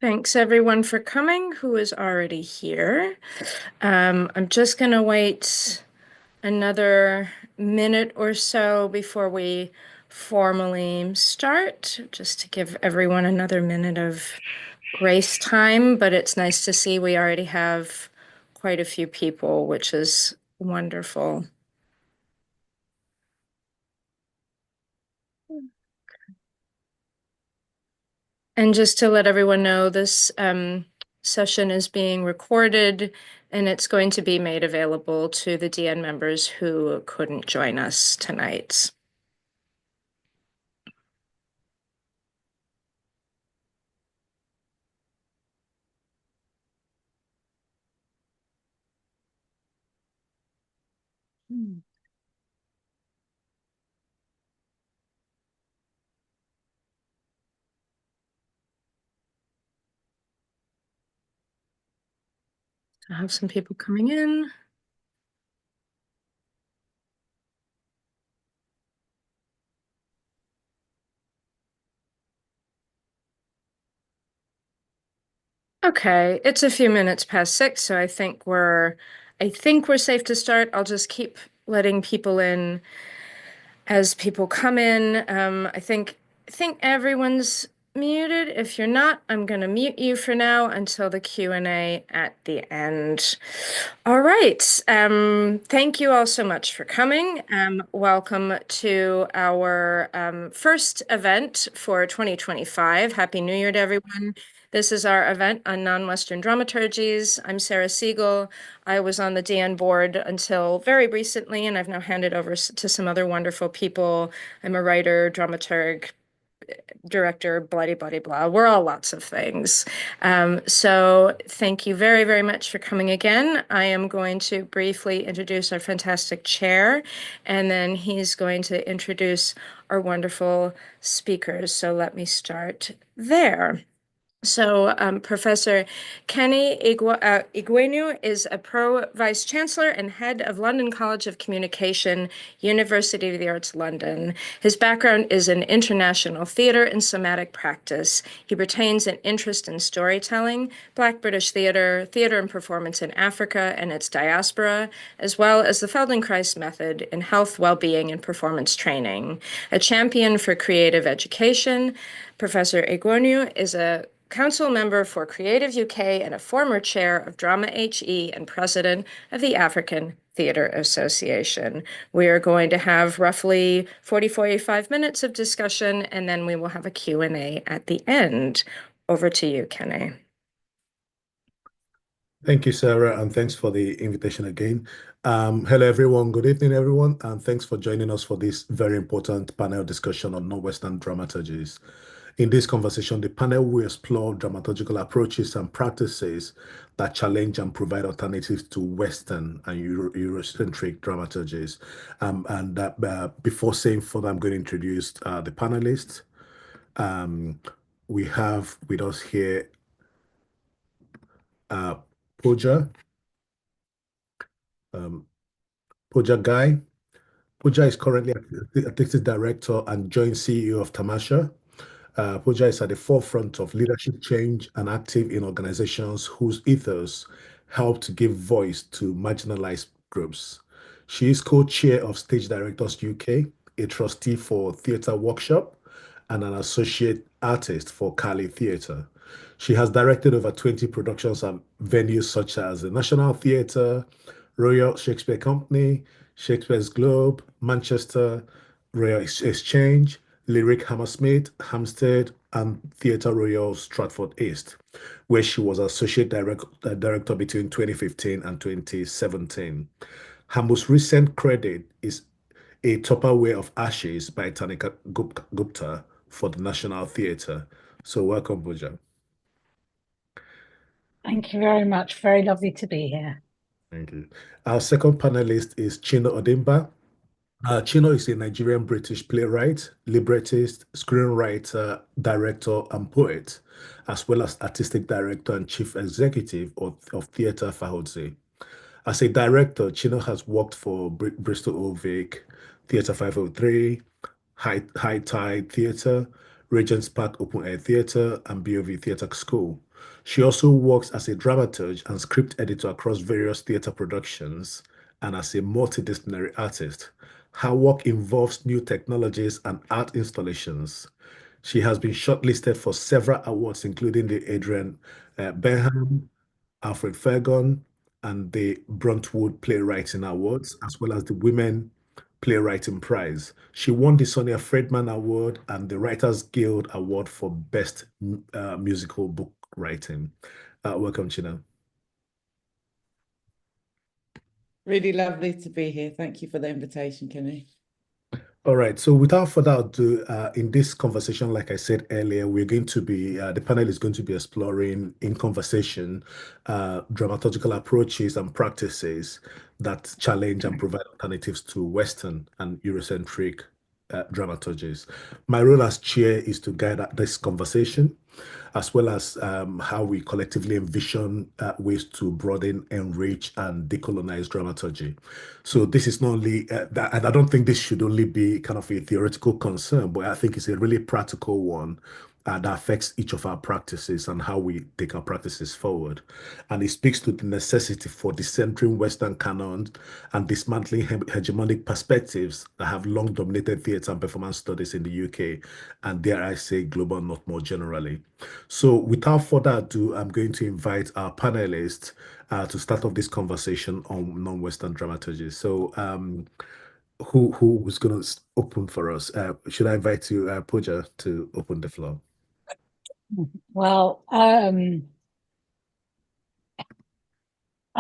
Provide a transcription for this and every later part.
Thanks everyone for coming who is already here. I'm just going to wait another minute or so before we formally start, just to give everyone another minute of grace time. But it's nice to see we already have quite a few people, which is wonderful. And just to let everyone know, this session is being recorded and it's going to be made available to the DN members who couldn't join us tonight. I have some people coming in. Okay, it's a few minutes past 6, so I think we're safe to start. I'll just keep letting people in as people come in. I think everyone's muted. If you're not, I'm going to mute you for now until the Q&A at the end. All right. Thank you all so much for coming. Welcome to our first event for 2025. Happy New Year to everyone. This is our event on non-Western dramaturgies. I'm Sarah Siegel. I was on the DN board until very recently, and I've now handed over to some other wonderful people. I'm a writer, dramaturg, director, bloody, bloody, blah. We're all lots of things. So thank you very, very much for coming again. I am going to briefly introduce our fantastic chair, and then he's going to introduce our wonderful speakers. So let me start there. So Professor Kene Igweonu is a Pro-Vice Chancellor and Head of London College of Communication, University of the Arts London. His background is in international theatre and somatic practice. He retains an interest in storytelling, Black British theatre, theatre and performance in Africa and its diaspora, as well as the Feldenkrais method in health, well-being, and performance training. A champion for creative education, Professor Igweonu is a council member for Creative UK and a former chair of Drama HE and president of the African Theatre Association. We are going to have roughly 45 minutes of discussion, and then we will have a Q&A at the end. Over to you, Kene. Thank you, Sarah, and thanks for the invitation again. Hello, everyone. Good evening, everyone, and thanks for joining us for this very important panel discussion on non-Western dramaturgies. In this conversation, the panel will explore dramaturgical approaches and practices that challenge and provide alternatives to Western and Eurocentric dramaturgies. Before saying further, I'm going to introduce the panelists. We have with us here Pooja Ghai. Pooja is currently Artistic Director and Joint CEO of Tamasha. Pooja is at the forefront of leadership change and active in organizations whose ethos help to give voice to marginalized groups. She is co-chair of Stage Directors UK, a trustee for Theatre Workshop, and an associate artist for Kali Theatre. She has directed over 20 productions at venues such as the National Theatre, Royal Shakespeare Company, Shakespeare's Globe, Manchester, Royal Exchange, Lyric Hammersmith, Hampstead, and Theatre Royal Stratford East, where she was Associate Director between 2015 and 2017. Her most recent credit is A Tupperware of Ashes by Tanika Gupta for the National Theatre. So welcome, Pooja. Thank you very much. Very lovely to be here. Thank you. Our second panelist is Chinonyerem Odimba. Chino is a Nigerian-British playwright, librettist, screenwriter, director, and poet, as well as artistic director and chief executive of Theatre fahodzi. As a director, Chino has worked for Bristol Old Vic, Theatre 503, High Tide Theatre, Regent's Park Open Air Theatre, and BOV Theatre School. She also works as a dramaturg and script editor across various theatre productions and as a multidisciplinary artist. Her work involves new technologies and art installations. She has been shortlisted for several awards, including the Adrian Benham, Alfred Fergon, and the Bruntwood Playwriting Awards, as well as the Women Playwriting Prize. She won the Sonia Friedman Award and the Writers Guild Award for Best Musical Book Writing. Welcome, China. Really lovely to be here. Thank you for the invitation, Kene. All right. So without further ado, in this conversation, like I said earlier, we're going to be, the panel is going to be exploring in conversation dramaturgical approaches and practices that challenge and provide alternatives to Western and Eurocentric dramaturgies. My role as chair is to guide this conversation, as well as how we collectively envision ways to broaden, enrich, and decolonize dramaturgy. So this is not only, and I don't think this should only be kind of a theoretical concern, but I think it's a really practical one that affects each of our practices and how we take our practices forward. And it speaks to the necessity for decentering Western canons and dismantling hegemonic perspectives that have long dominated theatre and performance studies in the UK, and dare I say, global, not more generally. So without further ado, I'm going to invite our panelists to start off this conversation on non-Western dramaturgy. So who was going to open for us? Should I invite you, Pooja, to open the floor? Well, I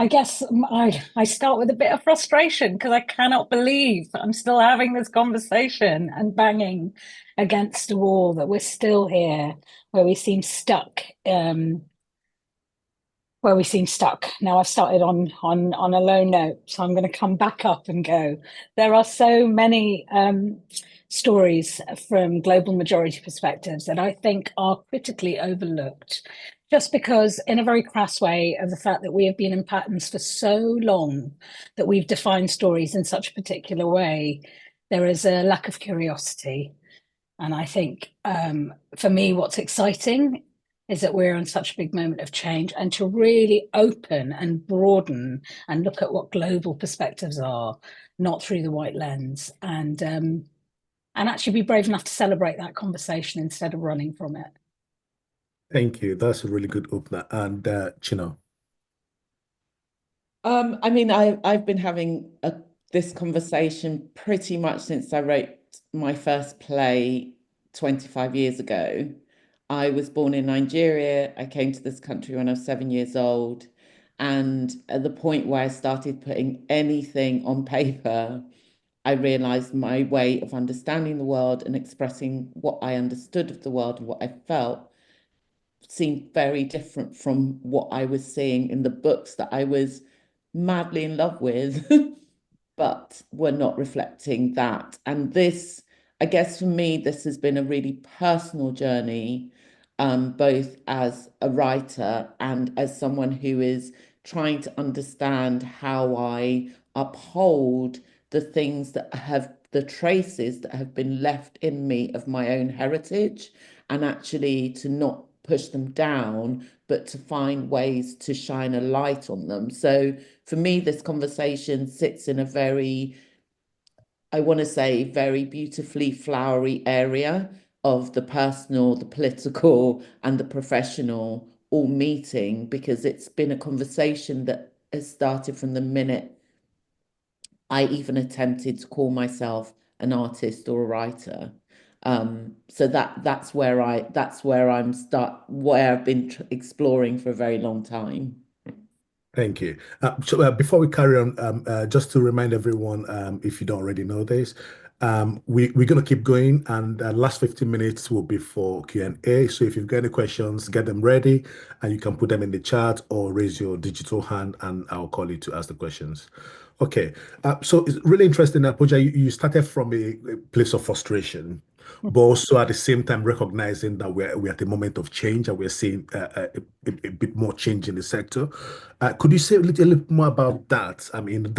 guess I start with a bit of frustration because I cannot believe I'm still having this conversation and banging against a wall, that we're still here where we seem stuck. Now I've started on a low note, so I'm going to come back up and go. There are so many stories from global majority perspectives that I think are critically overlooked, just because, in a very crass way, of the fact that we have been in patterns for so long, that we've defined stories in such a particular way, there is a lack of curiosity. And I think, for me, what's exciting is that we're in such a big moment of change, and to really open and broaden and look at what global perspectives are, not through the white lens, and actually be brave enough to celebrate that conversation instead of running from it. Thank you. That's a really good opener. And Chino. I mean, I've been having this conversation pretty much since I wrote my first play 25 years ago. I was born in Nigeria. I came to this country when I was 7 years old. And at the point where I started putting anything on paper, I realized my way of understanding the world and expressing what I understood of the world and what I felt seemed very different from what I was seeing in the books that I was madly in love with, but were not reflecting that. And this, I guess for me, this has been a really personal journey, both as a writer and as someone who is trying to understand how I uphold the things that have, the traces that have been left in me of my own heritage, and actually to not push them down, but to find ways to shine a light on them. So for me, this conversation sits in a very, I want to say, very beautifully flowery area of the personal, the political, and the professional all meeting, because it's been a conversation that has started from the minute I even attempted to call myself an artist or a writer. So that's where I've been exploring for a very long time. Thank you. So before we carry on, just to remind everyone, if you don't already know this, we're going to keep going, and the last 15 minutes will be for Q&A. So if you've got any questions, get them ready, and you can put them in the chat or raise your digital hand, and I'll call you to ask the questions. Okay, so it's really interesting that, Pooja, you started from a place of frustration, but also at the same time recognizing that we're at a moment of change and we're seeing a bit more change in the sector. Could you say a little more about that? I mean,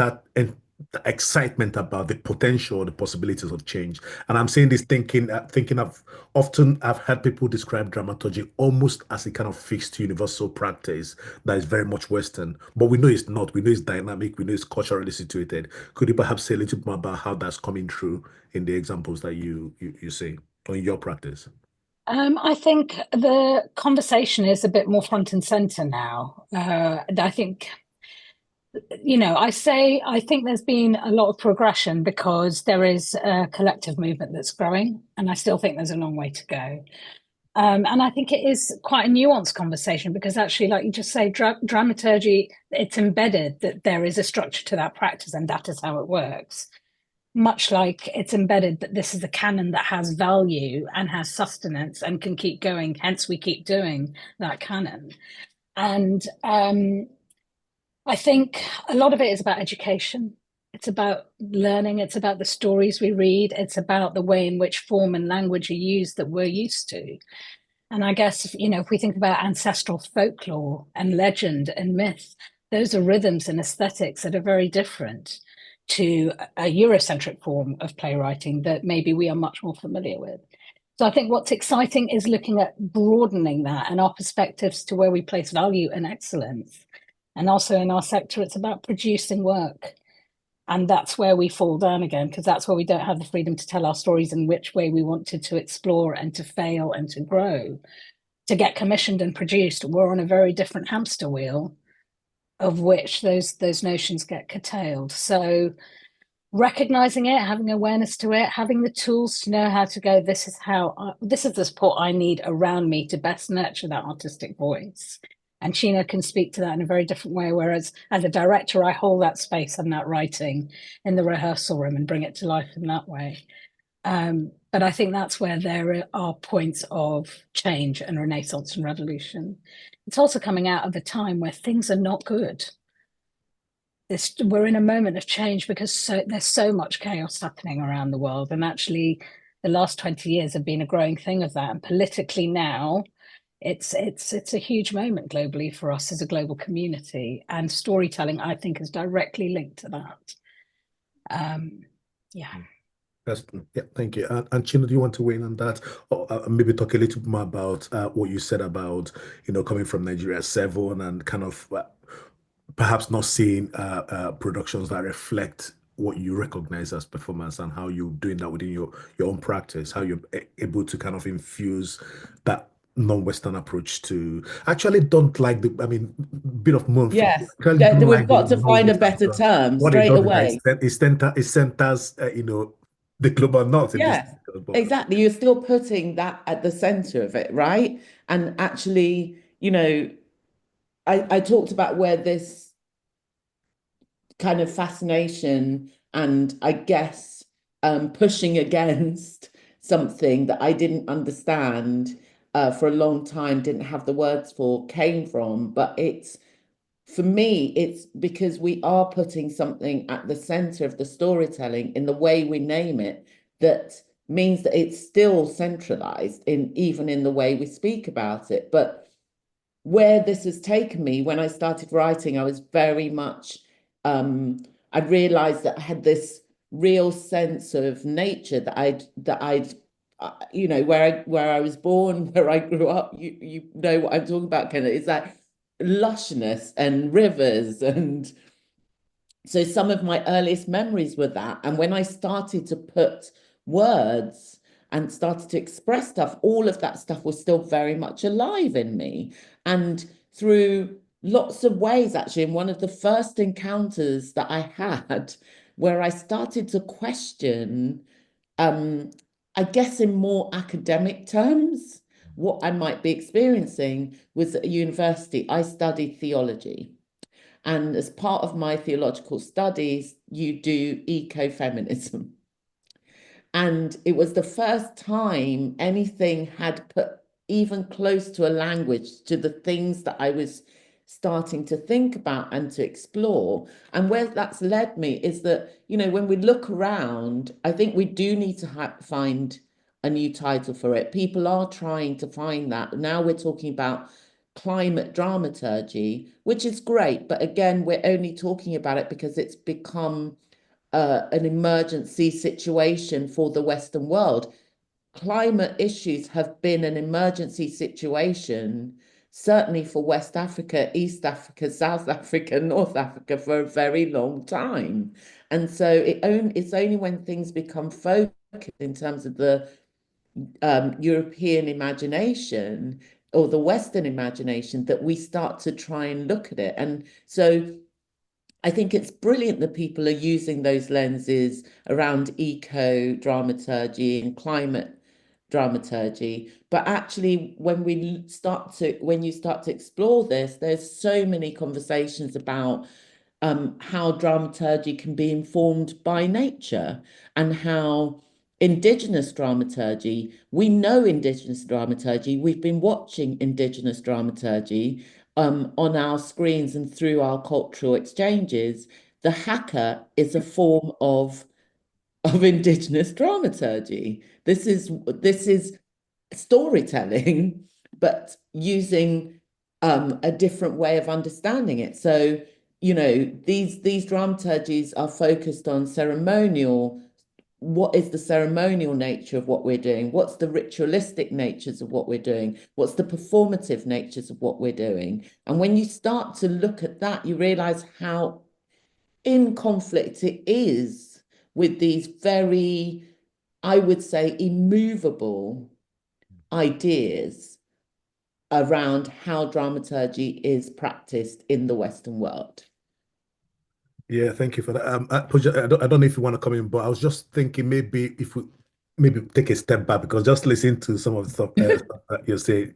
the excitement about the potential, the possibilities of change. And I'm saying this thinking of often I've heard people describe dramaturgy almost as a kind of fixed universal practice that is very much Western, but we know it's not. We know it's dynamic. We know it's culturally situated. Could you perhaps say a little bit more about how that's coming through in the examples that you see or in your practice? I think the conversation is a bit more front and center now. I think, I think there's been a lot of progression because there is a collective movement that's growing, and I still think there's a long way to go. And I think it is quite a nuanced conversation because actually, like you just say, dramaturgy, it's embedded that there is a structure to that practice and that is how it works. Much like it's embedded that this is a canon that has value and has sustenance and can keep going, hence we keep doing that canon. And I think a lot of it is about education. It's about learning. It's about the stories we read. It's about the way in which form and language are used that we're used to. And I guess, if we think about ancestral folklore and legend and myth, those are rhythms and aesthetics that are very different to a Eurocentric form of playwriting that maybe we are much more familiar with. So I think what's exciting is looking at broadening that and our perspectives to where we place value and excellence. And also in our sector, it's about producing work. And that's where we fall down again, because that's where we don't have the freedom to tell our stories in which way we wanted to explore and to fail and to grow. To get commissioned and produced, we're on a very different hamster wheel of which those notions get curtailed. So recognizing it, having awareness to it, having the tools to know how to go, this is the support I need around me to best nurture that artistic voice. And Chino can speak to that in a very different way, whereas as a director, I hold that space and that writing in the rehearsal room and bring it to life in that way. But I think that's where there are points of change and renaissance and revolution. It's also coming out of a time where things are not good. We're in a moment of change because there's so much chaos happening around the world. And actually, the last 20 years have been a growing thing of that. And politically now, it's a huge moment globally for us as a global community, and storytelling I think is directly linked to that. Yeah. Thank you. And Chino, do you want to weigh in on that, or maybe talk a little bit more about what you said about coming from Nigeria 7 and kind of perhaps not seeing productions that reflect what you recognize as performance, and how you're doing that within your own practice, how you're able to kind of infuse that non-Western approach to actually don't like bit of month. Yes, Actually don't we've like got the to find a non-Western better term. term What it straight does away. is it centers the global north in this. Yes, exactly. You're still putting that at the center of it, right? And actually, I talked about where this kind of fascination and I guess pushing against something that I didn't understand for a long time, didn't have the words for, came from. But for me, it's because we are putting something at the center of the storytelling in the way we name it, that means that it's still centralized even in the way we speak about it. But where this has taken me, when I started writing, I was very much, I realized that I had this real sense of nature that I'd where I was born, where I grew up, you know what I'm talking about, Kene, is that lushness and rivers. And so some of my earliest memories were that. And when I started to put words and started to express stuff, all of that stuff was still very much alive in me. And through lots of ways, actually, in one of the first encounters that I had, where I started to question, I guess in more academic terms, what I might be experiencing, was at university. I studied theology. And as part of my theological studies, you do ecofeminism. And it was the first time anything had put even close to a language to the things that I was starting to think about and to explore. And where that's led me is that, when we look around, I think we do need to find a new title for it. People are trying to find that. Now we're talking about climate dramaturgy, which is great. But again, we're only talking about it because it's become an emergency situation for the Western world. Climate issues have been an emergency situation, certainly for West Africa, East Africa, South Africa, North Africa, for a very long time. And so it's only when things become focused in terms of the European imagination or the Western imagination that we start to try and look at it. And so I think it's brilliant that people are using those lenses around eco dramaturgy and climate dramaturgy. But actually, when you start to explore this, there's so many conversations about how dramaturgy can be informed by nature and how Indigenous dramaturgy, we know Indigenous dramaturgy, we've been watching Indigenous dramaturgy on our screens and through our cultural exchanges. The haka is a form of Indigenous dramaturgy. This is storytelling, but using a different way of understanding it. So, these dramaturgies are focused on ceremonial. What is the ceremonial nature of what we're doing? What's the ritualistic natures of what we're doing? What's the performative natures of what we're doing? And when you start to look at that, you realize how in conflict it is with these very, I would say, immovable ideas around how dramaturgy is practiced in the Western world. Yeah, thank you for that. Pooja, I don't know if you want to come in, but I was just thinking maybe if we maybe take a step back because just listening to some of the stuff that you say,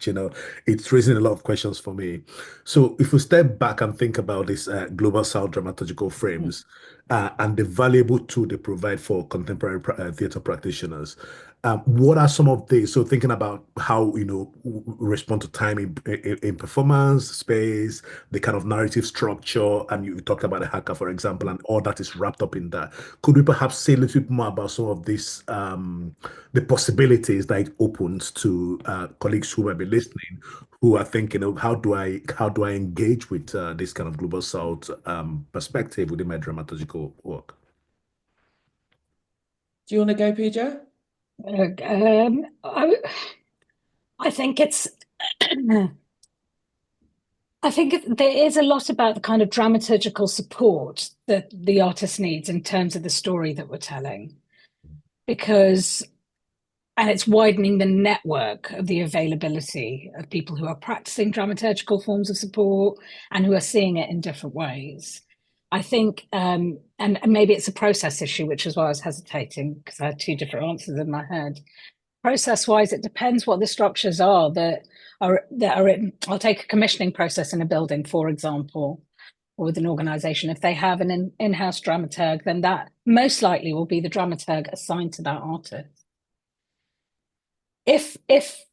it's raising a lot of questions for me. So if we step back and think about these global South dramaturgical frames and the valuable tool they provide for contemporary theatre practitioners, what are some of these? So thinking about how respond to time in performance, space, the kind of narrative structure, and you talked about the hacker, for example, and all that is wrapped up in that. Could we perhaps say a little bit more about some of these, the possibilities that it opens to colleagues who might be listening, who are thinking of how do I engage with this kind of global South perspective within my dramaturgical work? Do you want to go, Pooja? I think it's I think there is a lot about the kind of dramaturgical support that the artist needs in terms of the story that we're telling, and it's widening the network of the availability of people who are practicing dramaturgical forms of support and who are seeing it in different ways. I think, and maybe it's a process issue, which is why I was hesitating because I had two different answers in my head. Process-wise, it depends what the structures are that are in. I'll take a commissioning process in a building, for example, or with an organization. If they have an in-house dramaturg, then that most likely will be the dramaturg assigned to that artist. If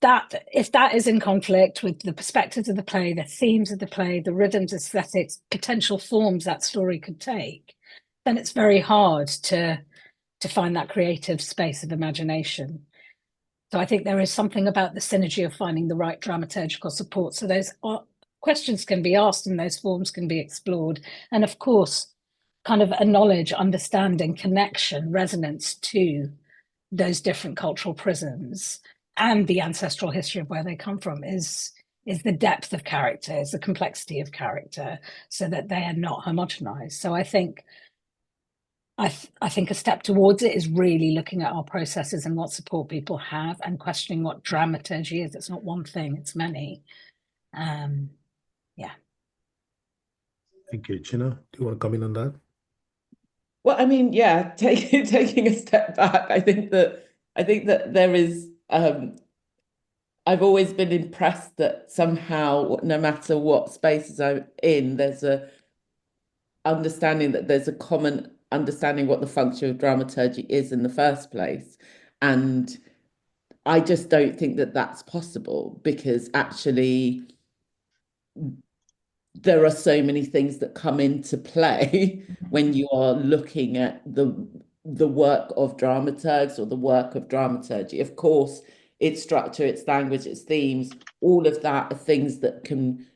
that is in conflict with the perspectives of the play, the themes of the play, the rhythms, aesthetics, potential forms that story could take, then it's very hard to find that creative space of imagination. So I think there is something about the synergy of finding the right dramaturgical support. So those questions can be asked and those forms can be explored. And of course, kind of a knowledge, understanding, connection, resonance to those different cultural prisms and the ancestral history of where they come from is the depth of character, is the complexity of character, so that they are not homogenized. So I think a step towards it is really looking at our processes and what support people have and questioning what dramaturgy is. It's not one thing, it's many. Yeah. Thank you. Chino, do you want to come in on that? Well, I mean, yeah, taking a step back, I think that there is I've always been impressed that somehow, no matter what spaces I'm in, there's a understanding that there's a common understanding what the function of dramaturgy is in the first place. And I just don't think that that's possible because actually there are so many things that come into play when you are looking at the work of dramaturgs or the work of dramaturgy. Of course, its structure, its language, its themes, all of that are things that can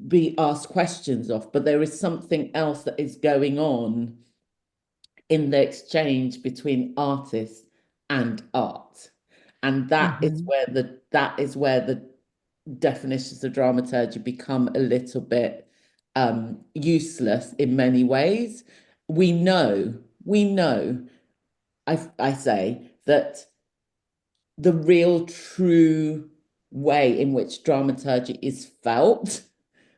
be asked questions of, but there is something else that is going on in the exchange between artists and art. And that is where the definitions of dramaturgy become a little bit useless in many ways. We know, I say that the real true way in which dramaturgy is felt,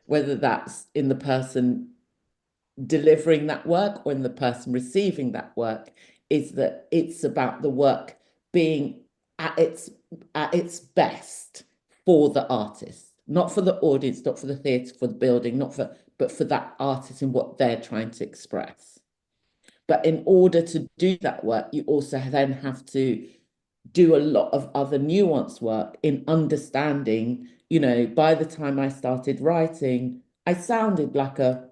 whether that's in the person delivering that work or in the person receiving that work, is that it's about the work being at its best for the artist, not for the audience, not for the theatre, for the building, but for that artist and what they're trying to express. But in order to do that work, you also then have to do a lot of other nuanced work in understanding, by the time I started writing, I sounded like a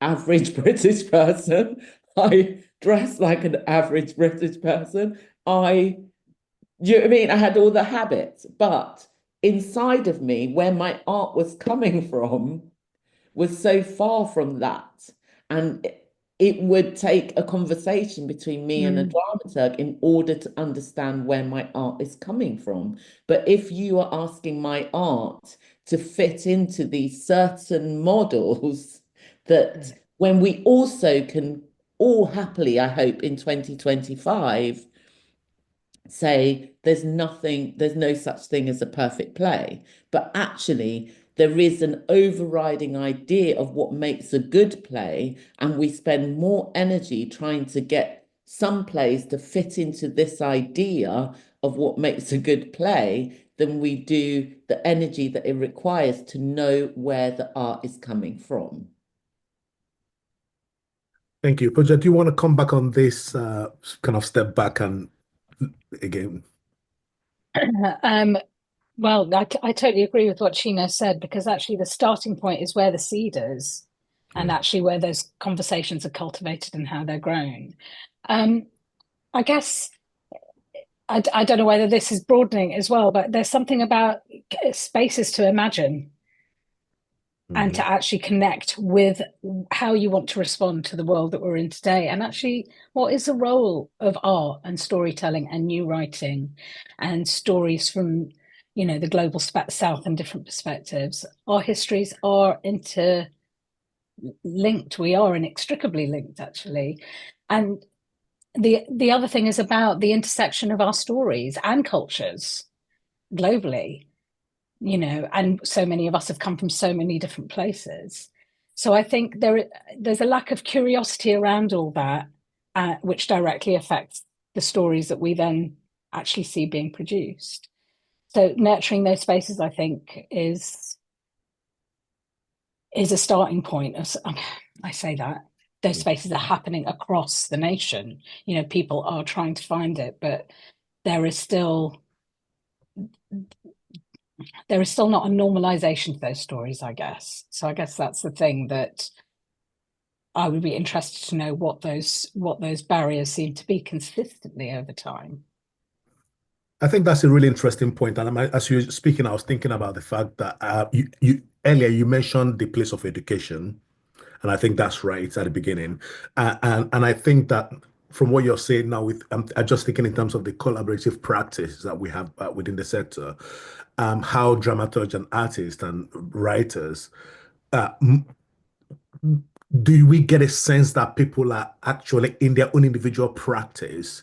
average British person. I dressed like an average British person. You know what I mean? I had all the habits, but inside of me, where my art was coming from, was so far from that. And it would take a conversation between me and a dramaturg in order to understand where my art is coming from. But if you are asking my art to fit into these certain models, that when we also can all happily, I hope, in 2025, say there's no such thing as a perfect play, but actually there is an overriding idea of what makes a good play, and we spend more energy trying to get some plays to fit into this idea of what makes a good play than we do the energy that it requires to know where the art is coming from. Thank you. Pooja, do you want to come back on this kind of step back and again? Well, I totally agree with what Chino said, because actually the starting point is where the seed is, and actually where those conversations are cultivated and how they're grown. I guess I don't know whether this is broadening as well, but there's something about spaces to imagine and to actually connect with how you want to respond to the world that we're in today. And actually, what is the role of art and storytelling and new writing and stories from, the global south and different perspectives? Our histories are interlinked. We are inextricably linked, actually. And the other thing is about the intersection of our stories and cultures globally. And so many of us have come from so many different places. So I think there's a lack of curiosity around all that, which directly affects the stories that we then actually see being produced. So nurturing those spaces, I think, is a starting point. I say that those spaces are happening across the nation. People are trying to find it, but there is still not a normalization to those stories, I guess. So I guess that's the thing that I would be interested to know, what those barriers seem to be consistently over time. I think that's a really interesting point. And as you were speaking, I was thinking about the fact that you earlier you mentioned the place of education, and I think that's right at the beginning. And I think that from what you're saying now, I'm just thinking in terms of the collaborative practice that we have within the sector, how dramaturgs and artists and writers, do we get a sense that people are actually in their own individual practice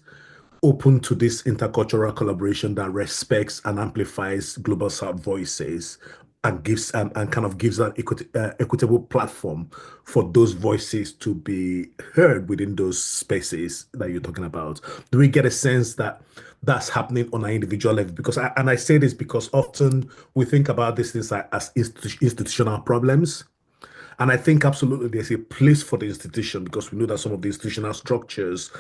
open to this intercultural collaboration that respects and amplifies global South voices and gives and kind of gives an equitable platform for those voices to be heard within those spaces that you're talking about? Do we get a sense that that's happening on an individual level? Because I say this because often we think about these things as institutional problems. And I think absolutely there's a place for the institution, because we know that some of the institutional structures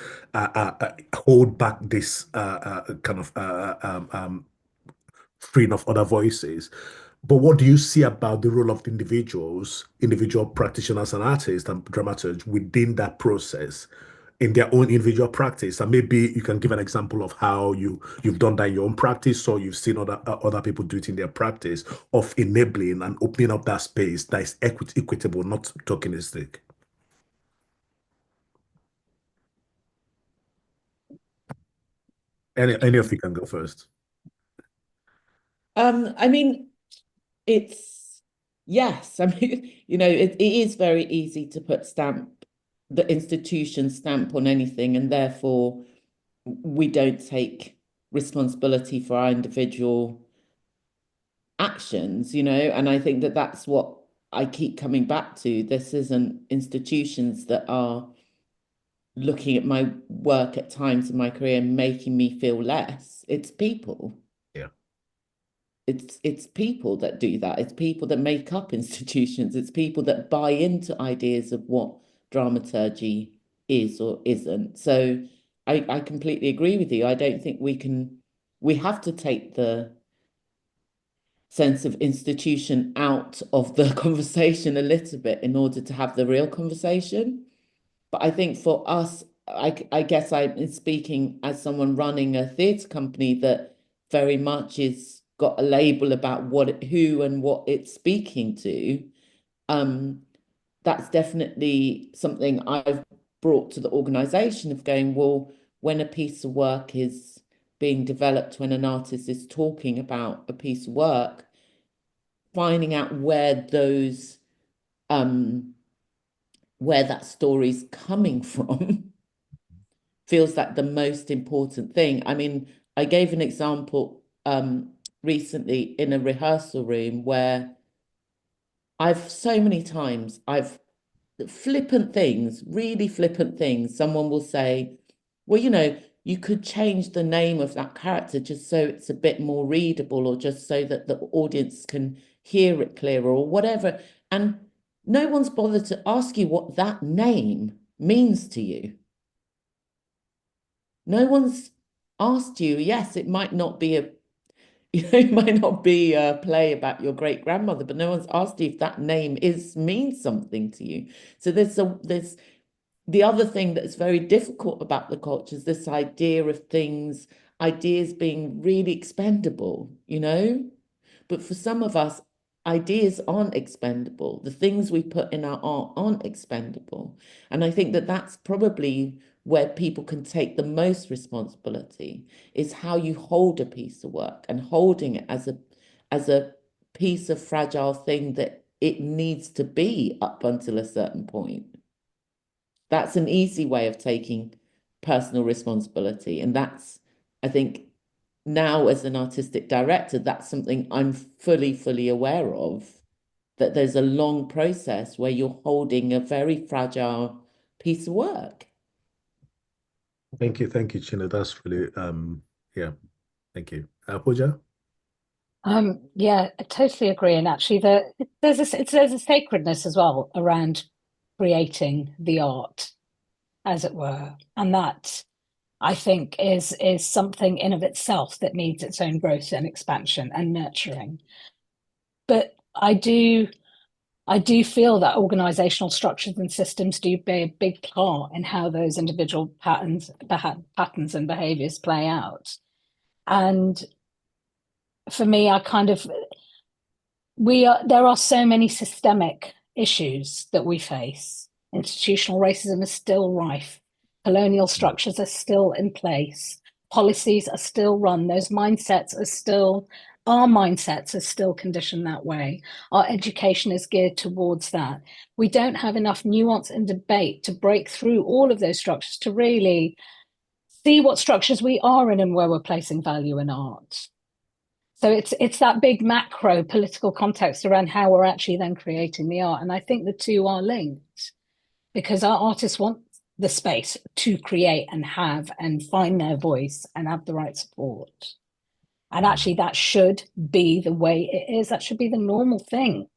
hold back this kind of freedom of other voices. But what do you see about the role of the individual practitioners and artists and dramaturgs within that process in their own individual practice? And maybe you can give an example of how you've done that in your own practice, or you've seen other people do it in their practice, of enabling and opening up that space that is equitable, not tokenistic. Any of you can go first. I mean, yes. I mean, it is very easy to put the institution stamp on anything, and therefore we don't take responsibility for our individual actions, and I think that that's what I keep coming back to. This isn't institutions that are looking at my work at times in my career and making me feel less. It's people. Yeah. It's people that do that. It's people that make up institutions. It's people that buy into ideas of what dramaturgy is or isn't. So I completely agree with you. I don't think we have to take the sense of institution out of the conversation a little bit in order to have the real conversation. But I think for us, I guess I'm speaking as someone running a theatre company that very much is got a label about who and what it's speaking to. That's definitely something I've brought to the organisation of going, well, when a piece of work is being developed, when an artist is talking about a piece of work, finding out where that story's coming from feels like the most important thing. I mean, I gave an example recently in a rehearsal room where so many times really flippant things, someone will say, well, you could change the name of that character just so it's a bit more readable, or just so that the audience can hear it clearer, or whatever. And no one's bothered to ask you what that name means to you. No one's asked you. Yes, it might not be it might not be a play about your great grandmother, but no one's asked you if that name means something to you. So there's the other thing that's very difficult about the culture is this idea of ideas being really expendable, But for some of us, ideas aren't expendable. The things we put in our art aren't expendable. And I think that that's probably where people can take the most responsibility, is how you hold a piece of work, and holding it as a piece of fragile thing that it needs to be up until a certain point. That's an easy way of taking personal responsibility. And that's, I think, now as an artistic director, that's something I'm fully aware of, that there's a long process where you're holding a very fragile piece of work. Thank you, Chino. That's really yeah. Thank you. Pooja? Yeah, I totally agree. And actually, there's a sacredness as well around creating the art, as it were, and that, I think, is something in of itself that needs its own growth and expansion and nurturing. But I do feel that organizational structures and systems do play a big part in how those individual patterns and behaviors play out. And for me, there are so many systemic issues that we face. Institutional racism is still rife. Colonial structures are still in place. Policies are still run. Our mindsets are still conditioned that way. Our education is geared towards that. We don't have enough nuance and debate to break through all of those structures to really see what structures we are in and where we're placing value in art. So it's that big macro political context around how we're actually then creating the art. And I think the two are linked, because our artists want the space to create and have and find their voice and have the right support. And actually that should be the way it is. That should be the normal thing.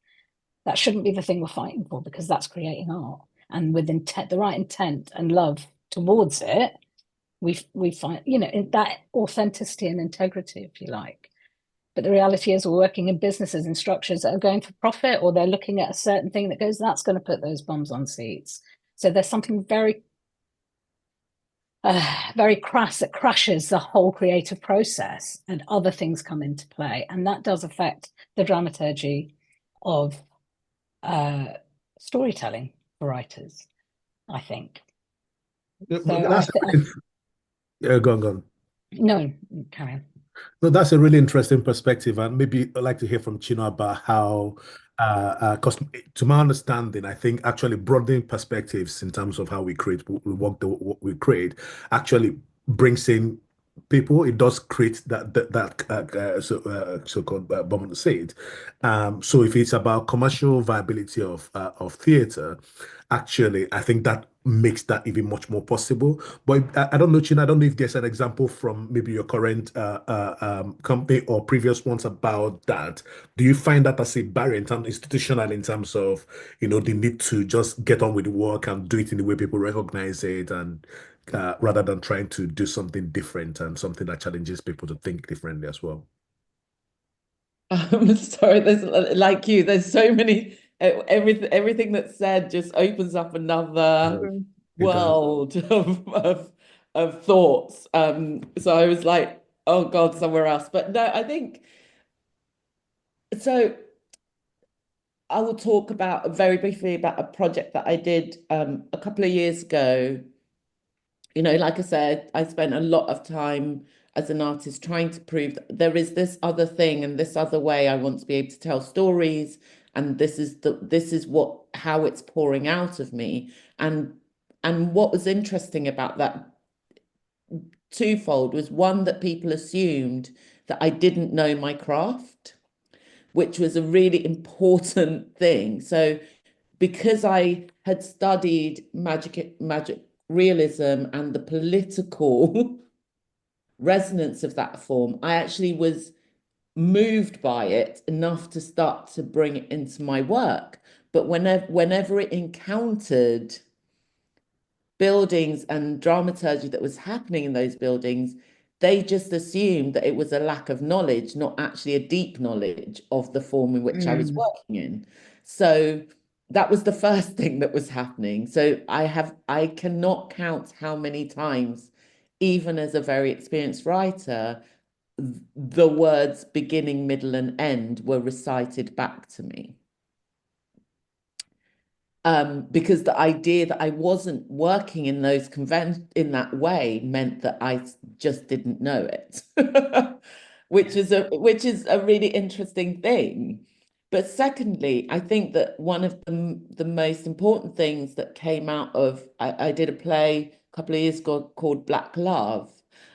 That shouldn't be the thing we're fighting for, because that's creating art. And with the right intent and love towards it, we find, that authenticity and integrity, if you like. But the reality is we're working in businesses and structures that are going for profit, or they're looking at a certain thing that goes, that's going to put those bums on seats. So there's something very, very crass that crushes the whole creative process, and other things come into play. And that does affect the dramaturgy of storytelling for writers, I think. Yeah, go on. No, carry on. No, that's a really interesting perspective, and maybe I'd like to hear from Chino about how, because to my understanding, I think actually broadening perspectives in terms of how we create, we work, what we create, actually brings in people. It does create that so-called Bowman said. So if it's about commercial viability of theatre, actually, I think that makes that even much more possible. But I don't know, Chin, I don't know if there's an example from maybe your current company or previous ones about that. Do you find that as a barrier in terms institutional in terms of, the need to just get on with the work and do it in the way people recognize it and rather than trying to do something different and something that challenges people to think differently as well? I'm sorry, there's so many, everything that's said just opens up another It does. world of thoughts. So I was like, oh God, somewhere else. But no, I think so. I will talk about very briefly about a project that I did a couple of years ago. Like I said, I spent a lot of time as an artist trying to prove that there is this other thing and this other way I want to be able to tell stories, and this is how it's pouring out of me. And what was interesting about that twofold was, one, that people assumed that I didn't know my craft, which was a really important thing. So because I had studied magic realism and the political resonance of that form, I actually was moved by it enough to start to bring it into my work. But whenever it encountered buildings and dramaturgy that was happening in those buildings, they just assumed that it was a lack of knowledge, not actually a deep knowledge of the form in which I was working in. So that was the first thing that was happening. So I cannot count how many times, even as a very experienced writer, the words beginning, middle, and end were recited back to me. Because the idea that I wasn't working in in that way meant that I just didn't know it, which is a really interesting thing. But secondly, I think that one of the most important things that came out of I did a play a couple of years ago called Black Love,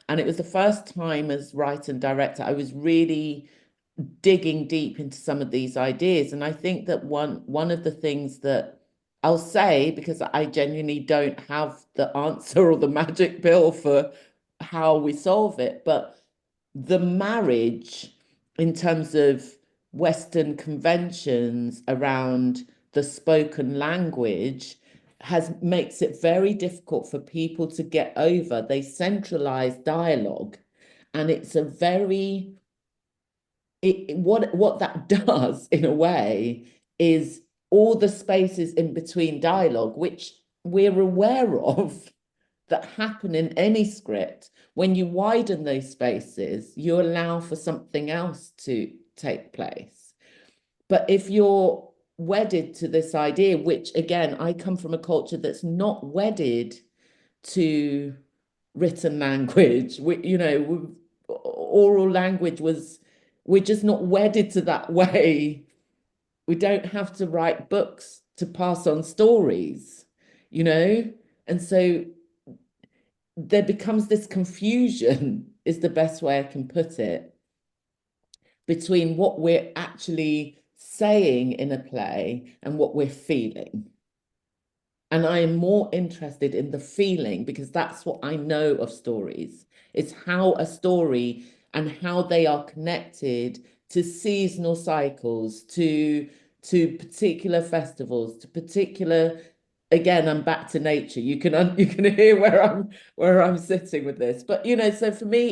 and it was the first time as writer and director I was really digging deep into some of these ideas. And I think that one of the things that I'll say, because I genuinely don't have the answer or the magic pill for how we solve it, but the marriage in terms of Western conventions around the spoken language makes it very difficult for people to get over. They centralize dialogue, and it's a very what that does in a way is all the spaces in between dialogue, which we're aware of that happen in any script. When you widen those spaces, you allow for something else to take place. But if you're wedded to this idea, which again, I come from a culture that's not wedded to written language, oral language we're just not wedded to that way. We don't have to write books to pass on stories, and so there becomes this confusion, is the best way I can put it, between what we're actually saying in a play and what we're feeling. And I am more interested in the feeling, because that's what I know of stories. It's how a story and how they are connected to seasonal cycles, to particular festivals, to particular, again, I'm back to nature. You can hear where I'm sitting with this. But so for me,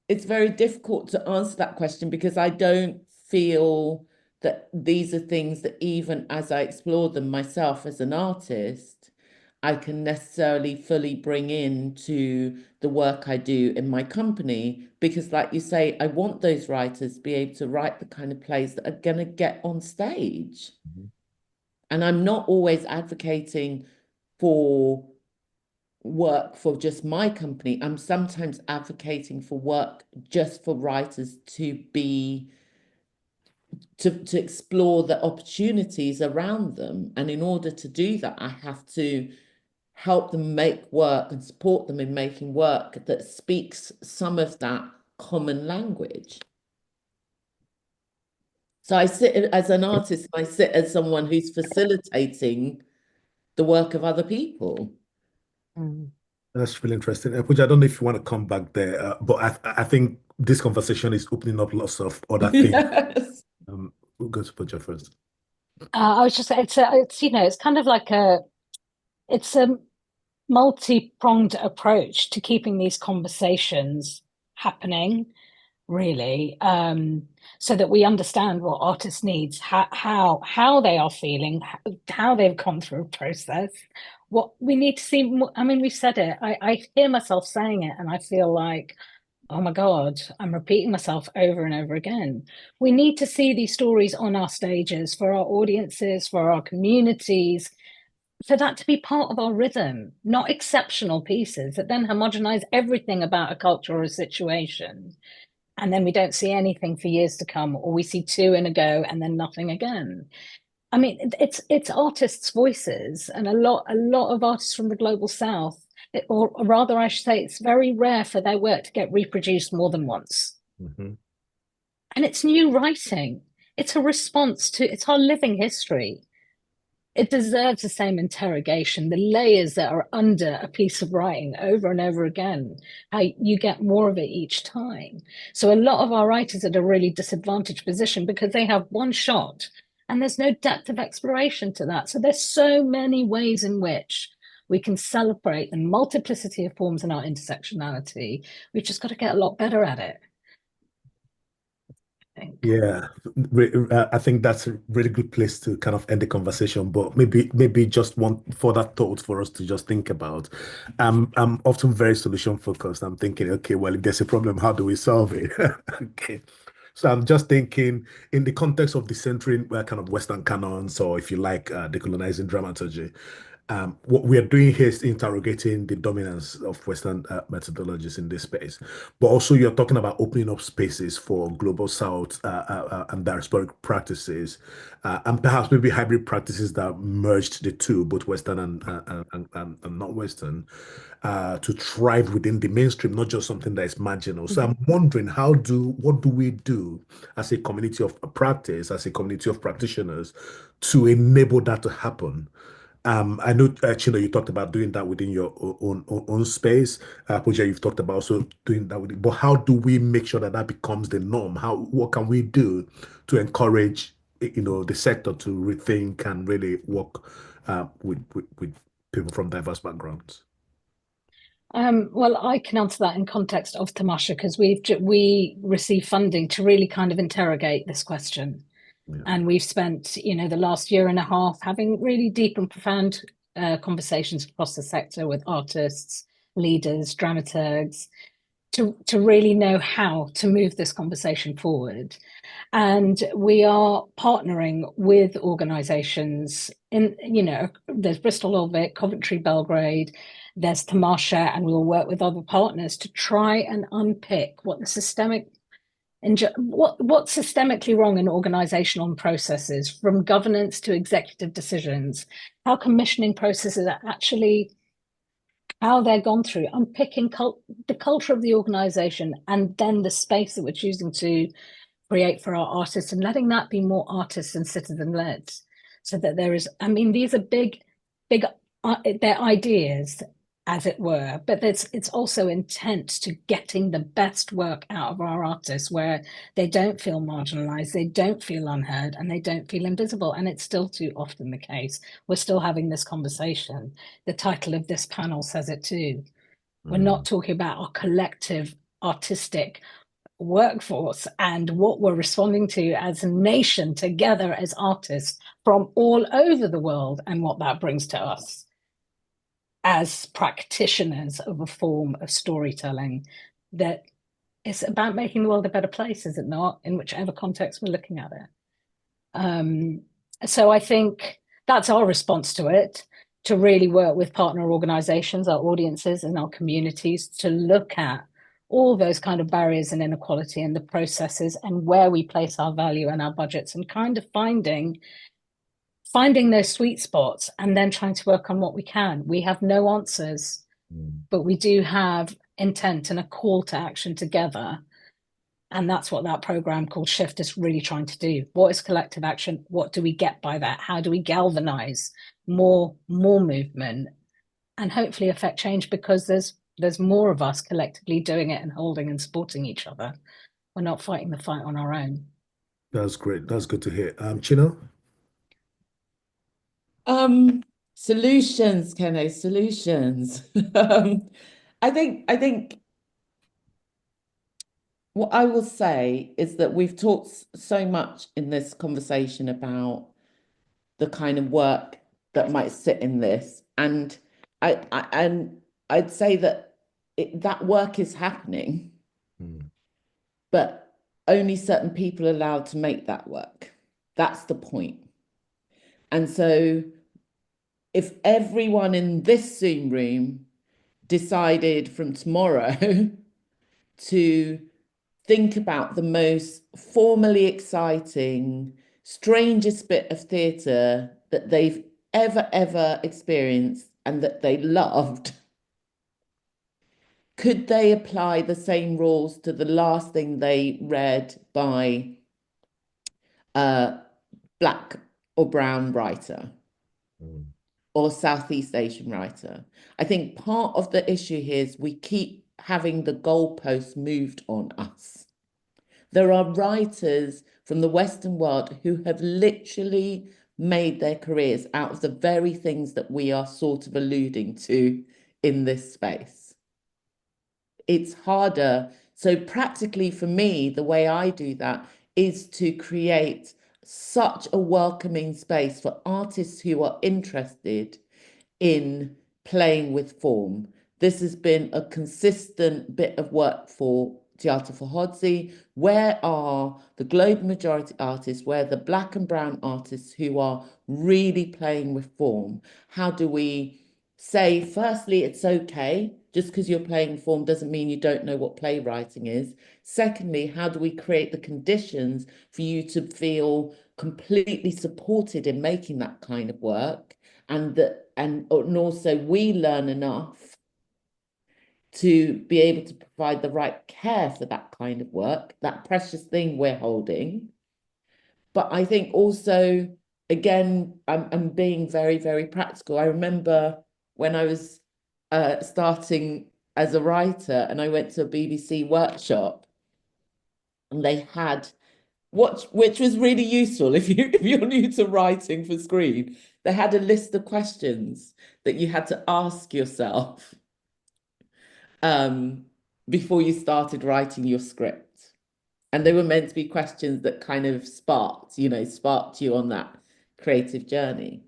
it's very difficult to answer that question, because I don't feel that these are things that, even as I explore them myself as an artist, I can necessarily fully bring into the work I do in my company. Because like you say, I want those writers to be able to write the kind of plays that are going to get on stage. Mhm. And I'm not always advocating for work for just my company. I'm sometimes advocating for work just for writers to explore the opportunities around them. And in order to do that, I have to help them make work and support them in making work that speaks some of that common language. So I sit as an artist, I sit as someone who's facilitating the work of other people. That's really interesting. Pooja, I don't know if you want to come back there, but I think this conversation is opening up lots of other things. Yes. We'll go to Pooja first. I was just, it's you know, it's kind of like it's a multi-pronged approach to keeping these conversations happening, really, so that we understand what artists needs, how they are feeling, how they've gone through a process. What we need to see, I mean, we've said it. I hear myself saying it, and I feel like, oh my God, I'm repeating myself over and over again. We need to see these stories on our stages for our audiences, for our communities, for that to be part of our rhythm, not exceptional pieces that then homogenize everything about a culture or a situation. And then we don't see anything for years to come, or we see two in a go and then nothing again. I mean, it's artists' voices, and a lot of artists from the global south, or rather, I should say, it's very rare for their work to get reproduced more than once. Mm-hmm. And it's new writing. It's a response to, it's our living history. It deserves the same interrogation, the layers that are under a piece of writing over and over again, how you get more of it each time. So a lot of our writers are at a really disadvantaged position because they have one shot and there's no depth of exploration to that. So there's so many ways in which we can celebrate the multiplicity of forms in our intersectionality. We've just got to get a lot better at it. Yeah, I think that's a really good place to kind of end the conversation, but maybe just one further thought for us to just think about. I'm often very solution focused. I'm thinking, okay, well, if there's a problem, how do we solve it? Okay. So I'm just thinking in the context of decentering kind of Western canons, or if you like, decolonizing dramaturgy. What we are doing here is interrogating the dominance of Western methodologies in this space. But also, you're talking about opening up spaces for global South and diasporic practices, and perhaps maybe hybrid practices that merged the two, both Western and not Western, to thrive within the mainstream, not just something that is marginal. So I'm wondering, what do we do as a community of practice, as a community of practitioners, to enable that to happen? I know, Chino, you talked about doing that within your own space. Pooja, you've talked about also doing that but how do we make sure that that becomes the norm? What can we do to encourage, the sector to rethink and really work with people from diverse backgrounds? Well, I can answer that in context of Tamasha because we receive funding to really kind of interrogate this question. Yeah. And we've spent, the last year and a half having really deep and profound conversations across the sector with artists, leaders, dramaturgs, to really know how to move this conversation forward. And we are partnering with organisations there's Bristol Old Vic, Coventry, Belgrade, there's Tamasha, and we'll work with other partners to try and unpick what the what's systemically wrong in organizational processes, from governance to executive decisions, how commissioning processes are actually, how they're gone through, unpicking the culture of the organization, and then the space that we're choosing to create for our artists, and letting that be more artist and citizen led, so that there is, these are big, they're ideas, as it were, but it's also intent to getting the best work out of our artists, where they don't feel marginalized, they don't feel unheard, and they don't feel invisible. And it's still too often the case. We're still having this conversation. The title of this panel says it too. We're not talking about our collective artistic workforce and what we're responding to as a nation together as artists from all over the world, and what that brings to us as practitioners of a form of storytelling that is about making the world a better place, is it not, in whichever context we're looking at it. So I think that's our response to it. to really work with partner organizations, our audiences and our communities, to look at all those kind of barriers and inequality and the processes and where we place our value and our budgets, and kind of finding those sweet spots and then trying to work on what we can. We have no answers, but we do have intent and a call to action together. And that's what that program called Shift is really trying to do. What is collective action? What do we get by that? How do we galvanize more movement and hopefully affect change? Because there's more of us collectively doing it and holding and supporting each other. We're not fighting the fight on our own. That's great. That's good to hear. Chino? Solutions, Kene, solutions. I think what I will say is that we've talked so much in this conversation about the kind of work that might sit in this, and I'd say that that work is happening, but only certain people are allowed to make that work. That's the point. And so if everyone in this Zoom room decided from tomorrow to think about the most formally exciting, strangest bit of theatre that they've ever experienced and that they loved, could they apply the same rules to the last thing they read by a black or brown writer or Southeast Asian writer? I think part of the issue here is we keep having the goalposts moved on us. There are writers from the Western world who have literally made their careers out of the very things that we are sort of alluding to in this space. It's harder. So practically for me, the way I do that is to create such a welcoming space for artists who are interested in playing with form. This has been a consistent bit of work for Tiata fahodzi. Where are the global majority artists? Where are the black and brown artists who are really playing with form? How do we say, firstly, it's okay, just because you're playing form doesn't mean you don't know what playwriting is. Secondly, how do we create the conditions for you to feel completely supported in making that kind of work? And also we learn enough to be able to provide the right care for that kind of work, that precious thing we're holding. But I think also, again, I'm being very practical. I remember when I was starting as a writer and I went to a BBC workshop and they had which was really useful if you're new to writing for screen. They had a list of questions that you had to ask yourself before you started writing your script. And they were meant to be questions that kind of sparked you on that creative journey.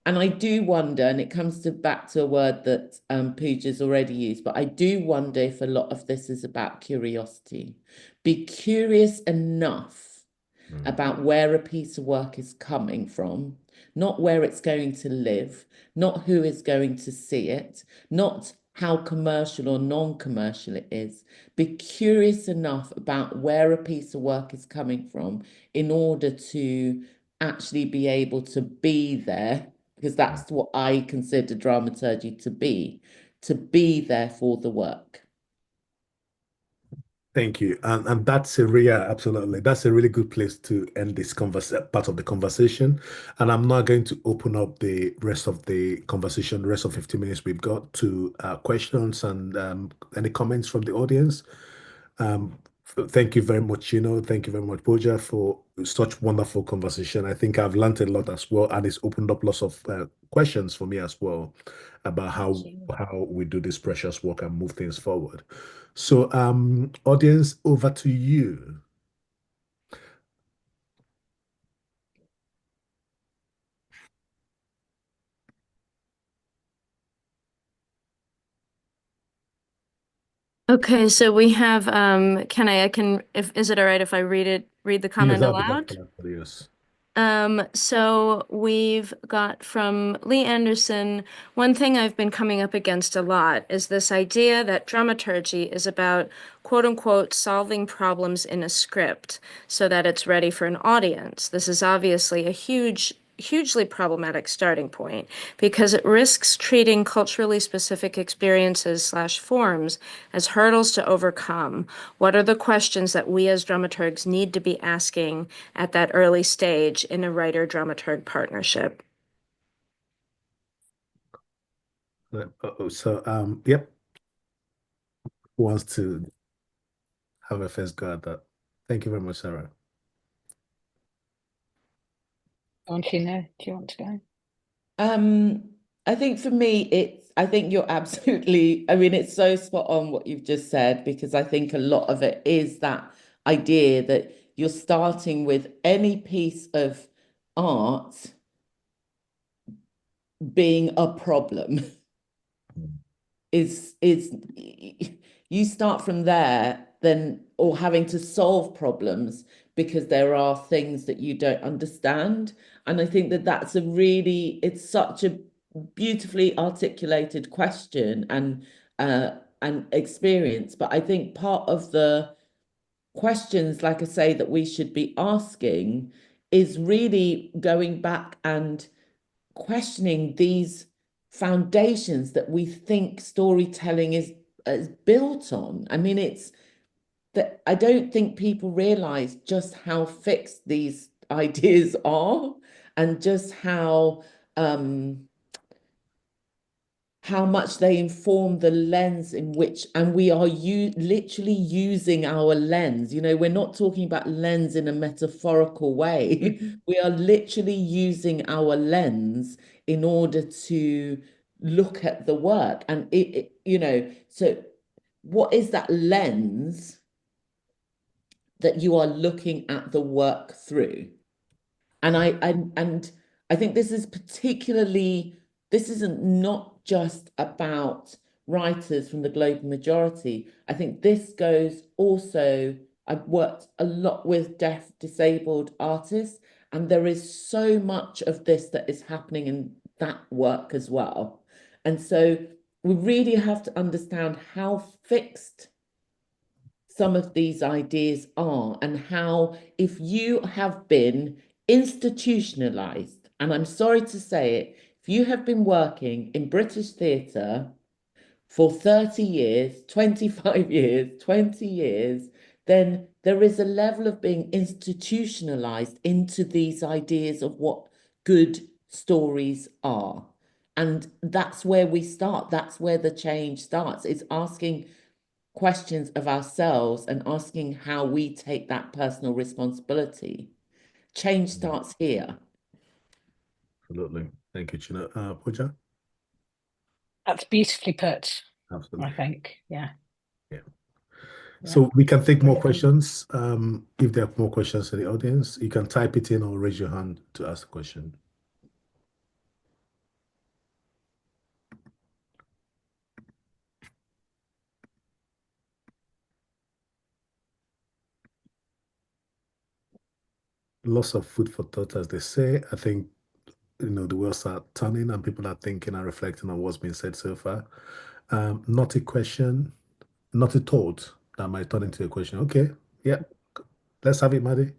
And I do wonder, and it comes back to a word that Pooja's already used, but I do wonder if a lot of this is about curiosity. Be curious enough about where a piece of work is coming from, not where it's going to live, not who is going to see it, not how commercial or non-commercial it is. Be curious enough about where a piece of work is coming from in order to actually be able to be there, because that's what I consider dramaturgy to be there for the work. Thank you. And that's absolutely. That's a really good place to end this part of the conversation. And I'm now going to open up the rest of the conversation, the rest of 15 minutes we've got to questions and any comments from the audience. Thank you very much, Thank you very much, Pooja, for such wonderful conversation. I think I've learned a lot as well, and it's opened up lots of questions for me as well about how we do this precious work and move things forward. So, audience, over to you. Okay, so we have is it all right if I read the comment aloud? Yes. So we've got from Lee Anderson, one thing I've been coming up against a lot is this idea that dramaturgy is about quote unquote solving problems in a script so that it's ready for an audience. This is obviously a hugely problematic starting point because it risks treating culturally specific experiences / forms as hurdles to overcome. What are the questions that we as dramaturgs need to be asking at that early stage in a writer-dramaturg partnership? Yep. Who wants to have a first go at that? Thank you very much, Sarah. Don't you know? Do you want to go? I think for me, I think you're absolutely, I mean, it's so spot on what you've just said, because I think a lot of it is that idea that you're starting with any piece of art being a problem. is you start from there, then, or having to solve problems because there are things that you don't understand. And I think that that's it's such a beautifully articulated question and experience. But I think part of the questions, like I say, that we should be asking is really going back and questioning these foundations that we think storytelling is built on. I mean, it's that I don't think people realize just how fixed these ideas are, and just how much they inform the lens in which, and we are literally using our lens. You know, we're not talking about lens in a metaphorical way. We are literally using our lens in order to look at the work. And so what is that lens that you are looking at the work through? And I think this isn't not just about writers from the global majority. I think this goes also, I've worked a lot with deaf, disabled artists, and there is so much of this that is happening in that work as well. And so we really have to understand how fixed some of these ideas are, and how, if you have been institutionalized, and I'm sorry to say it, if you have been working in British theatre for 30 years, 25 years, 20 years, then there is a level of being institutionalized into these ideas of what good stories are. And that's where we start. That's where the change starts. It's asking questions of ourselves and asking how we take that personal responsibility. Change starts here. Absolutely. Thank you, Chino. Pooja? That's beautifully put. Absolutely. I think. Yeah. Yeah. So we can take more questions. If there are more questions in the audience, you can type it in or raise your hand to ask a question. Lots of food for thought, as they say. I think, the wheels are turning and people are thinking and reflecting on what's been said so far. Not a question, not a thought that might turn into a question. Okay, yeah, let's have it, Maddie.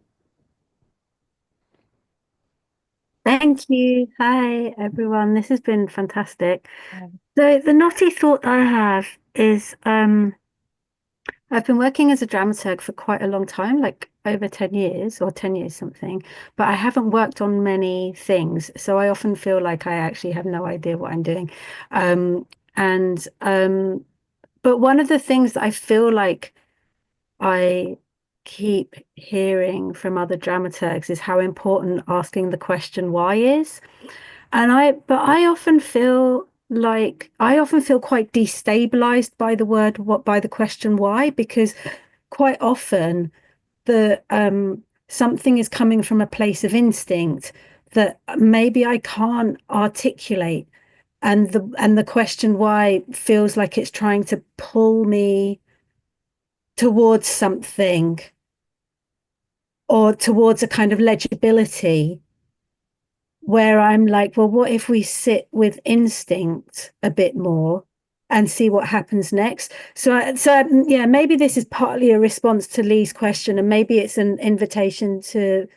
Thank you. Hi, everyone. This has been fantastic. So the naughty thought I have is I've been working as a dramaturg for quite a long time, like over 10 years or 10 years something, but I haven't worked on many things. So I often feel like I actually have no idea what I'm doing. And but one of the things that I feel like I keep hearing from other dramaturgs is how important asking the question why is. But I often feel quite destabilized by by the question why, because quite often the something is coming from a place of instinct that maybe I can't articulate. And the question why feels like it's trying to pull me towards something or towards a kind of legibility where I'm like, well, what if we sit with instinct a bit more and see what happens next? Yeah, maybe this is partly a response to Lee's question, and maybe it's an invitation to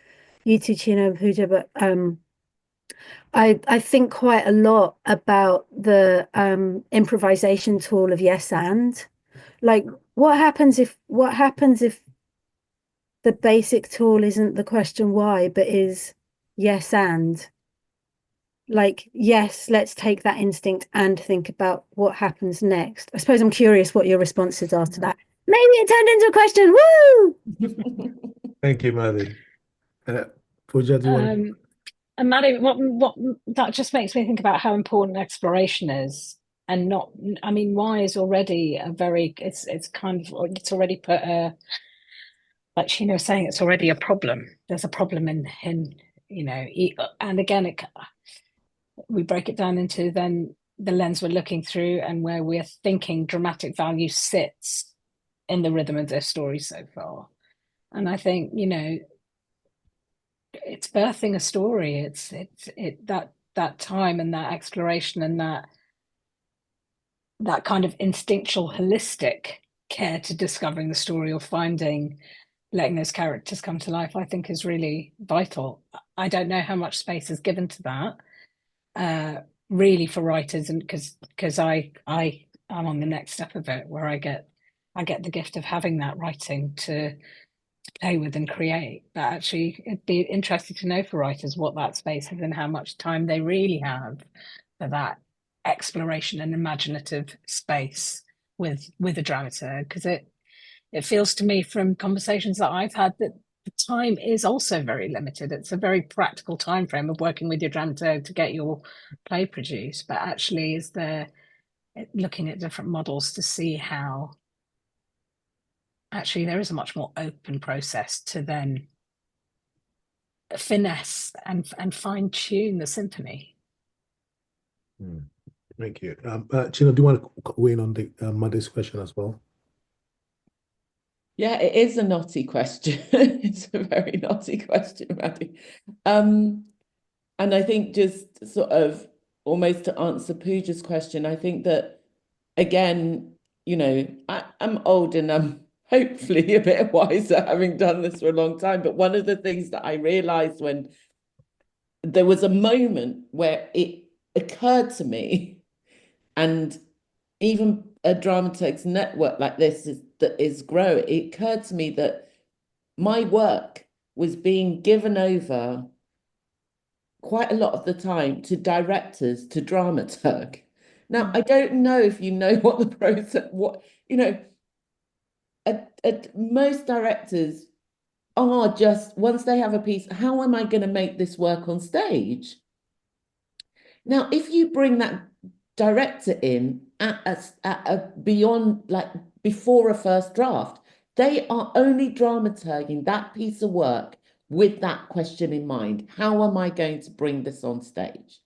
you two, Chino and Pooja, but I think quite a lot about the improvisation tool of yes and. Like, what happens if the basic tool isn't the question why, but is yes and? Like, yes, let's take that instinct and think about what happens next. I suppose I'm curious what your responses are to that. Maybe it turned into a question. Woo! Thank you, Maddie. Pooja, do you want to? And Maddie, what that just makes me think about how important exploration is, and not. I mean, why is already a very. It's already put a. Like Chino was saying, it's already a problem. There's a problem in and again, we break it down into then the lens we're looking through and where we're thinking dramatic value sits in the rhythm of their story so far. And I think, it's birthing a story. It's that time and that exploration and that kind of instinctual holistic care to discovering the story or letting those characters come to life, I think is really vital. I don't know how much space is given to that really for writers, and because I'm on the next step of it where I get the gift of having that writing to play with and create. But actually it'd be interesting to know for writers what that space is and how much time they really have for that exploration and imaginative space with a dramaturg, because it feels to me from conversations that I've had that the time is also very limited. It's a very practical time frame of working with your dramaturg to get your play produced. But actually, is there looking at different models to see how actually there is a much more open process to then finesse and fine tune the symphony. Thank you. Chino, do you want to weigh in on the Maddie's question as well? Yeah, it is a knotty question. It's a very knotty question, Maddie. And I think just sort of almost to answer Pooja's question, I think that, again, I'm old and I'm hopefully a bit wiser having done this for a long time. But one of the things that I realized when there was a moment where it occurred to me, and even a Dramaturgs Network like this that is growing, it occurred to me that my work was being given over quite a lot of the time to directors, to dramaturg. Now, I don't know if you know what the process, most directors are just, once they have a piece, how am I going to make this work on stage? Now, if you bring that director in at a beyond, like before a first draft, they are only dramaturging that piece of work with that question in mind. How am I going to bring this on stage?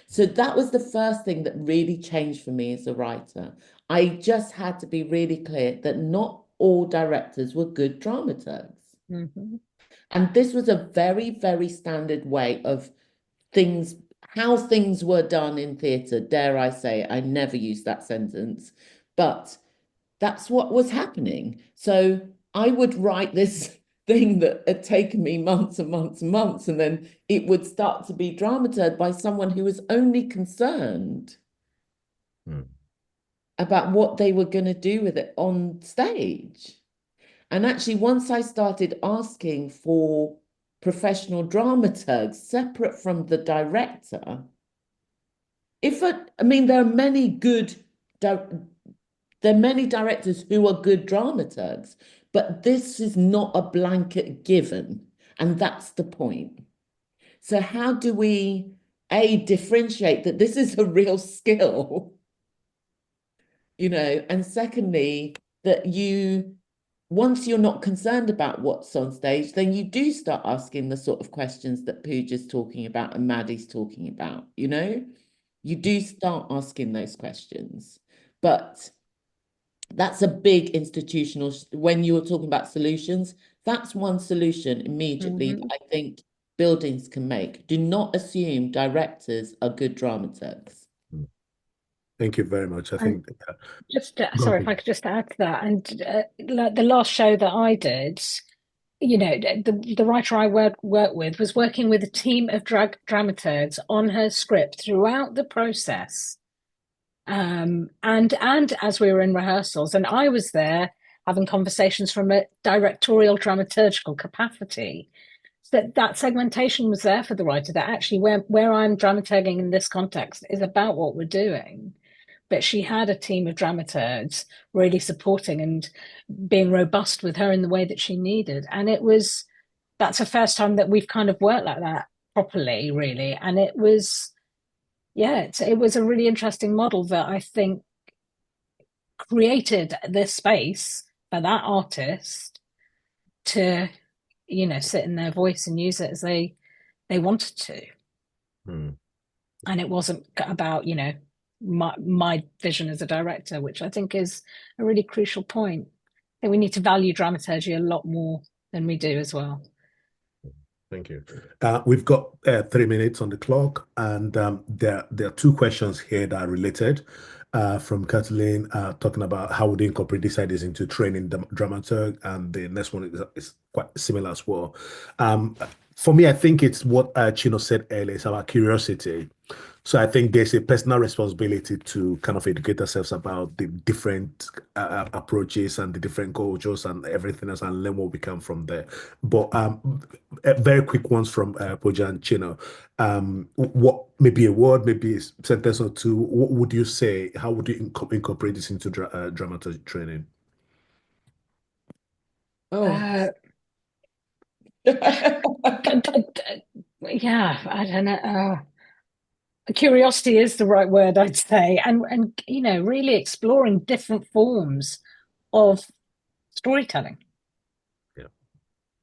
So that was the first thing that really changed for me as a writer. I just had to be really clear that not all directors were good dramaturgs. And this was a very, very standard way of things, how things were done in theatre, dare I say. I never use that sentence, but that's what was happening. So I would write this thing that had taken me months and months and months, and then it would start to be dramaturged by someone who was only concerned about what they were going to do with it on stage. And actually, once I started asking for professional dramaturgs separate from the director, there are many directors who are good dramaturgs, but this is not a blanket given, and that's the point. So how do we differentiate that this is a real skill, and secondly, that once you're not concerned about what's on stage, then you do start asking the sort of questions that Pooja's talking about and Maddie's talking about, You do start asking those questions. But that's a big institutional, when you're talking about solutions, that's one solution immediately. I think buildings can make. Do not assume directors are good dramaturgs. Thank you very much. I think Just sorry, if I could just add to that. And the last show that I did, you know, the writer I worked with was working with a team of dramaturgs on her script throughout the process. And as we were in rehearsals, and I was there having conversations from a directorial dramaturgical capacity. So that segmentation was there for the writer, that actually where I'm dramaturging in this context is about what we're doing. But she had a team of dramaturgs really supporting and being robust with her in the way that she needed. And that's the first time that we've kind of worked like that properly, really. And it was a really interesting model that I think created this space for that artist to, sit in their voice and use it as they wanted to. And it wasn't about, my vision as a director, which I think is a really crucial point. I think we need to value dramaturgy a lot more than we do as well. Thank you. We've got 3 minutes on the clock, and there are 2 questions here that are related. From Kathleen, talking about how would you incorporate these ideas into training dramaturg, and the next one is quite similar as well. For me, I think it's what Chino said earlier. It's about curiosity. So I think there's a personal responsibility to kind of educate ourselves about the different approaches and the different cultures and everything else, and learn what we can from there. But very quick ones from Pooja and Chino. What maybe a word, maybe a sentence or 2. What would you say? How would you incorporate this into dramaturgy training? Yeah, I don't know. Curiosity is the right word, I'd say, and really exploring different forms of storytelling. Yeah.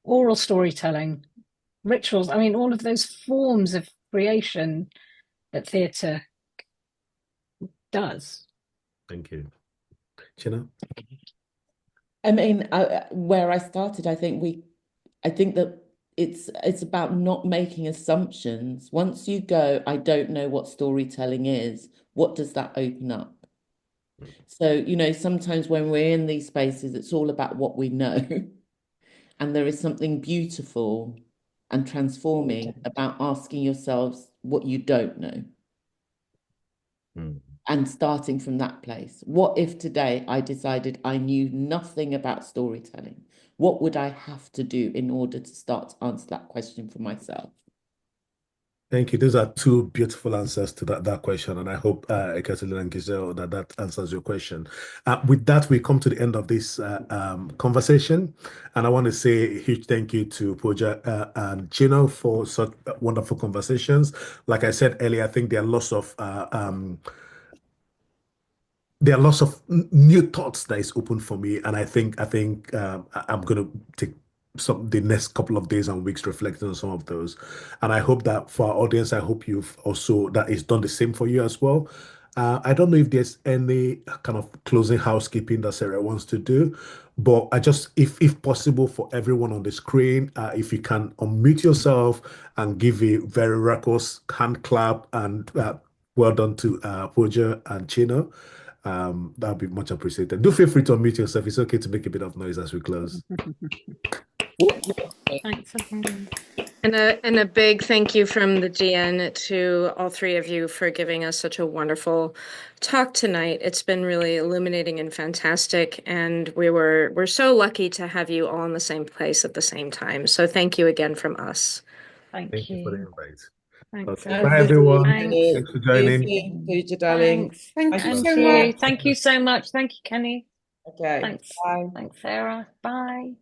Oral storytelling, rituals. I mean, all of those forms of creation that theatre does. Thank you. Chino? I mean, where I started, I think that it's about not making assumptions. Once you go, I don't know what storytelling is, what does that open up? So, sometimes when we're in these spaces, it's all about what we know. And there is something beautiful and transforming about asking yourselves what you don't know. And starting from that place. What if today I decided I knew nothing about storytelling? What would I have to do in order to start to answer that question for myself? Thank you. Those are 2 beautiful answers to that question, and I hope, Ekaterina and Giselle, that answers your question. With that, we come to the end of this conversation, and I want to say a huge thank you to Pooja and Chino for such wonderful conversations. Like I said earlier, I think there are lots of new thoughts that is open for me, and I think I'm going to take the next couple of days and weeks reflecting on some of those. And I hope that for our audience, I hope you've also, that is done the same for you as well. I don't know if there's any kind of closing housekeeping that Sarah wants to do, but I just, if possible, for everyone on the screen, if you can unmute yourself and give a very raucous hand clap, and well done to Pooja and Chino. That'd be much appreciated. Do feel free to unmute yourself. It's okay to make a bit of noise as we close. Thanks. And a big thank you from the GN to all 3 of you for giving us such a wonderful talk tonight. It's been really illuminating and fantastic, and we're so lucky to have you all in the same place at the same time. So thank you again from us. Thank you for the invite. Thanks. Okay. Bye, everyone. Thanks. Thanks for joining. Pooja, darling. Thank you you so much. Thank you so much. Thank you, Kenny. Okay. Thanks. Bye. Thanks, Sarah. Bye.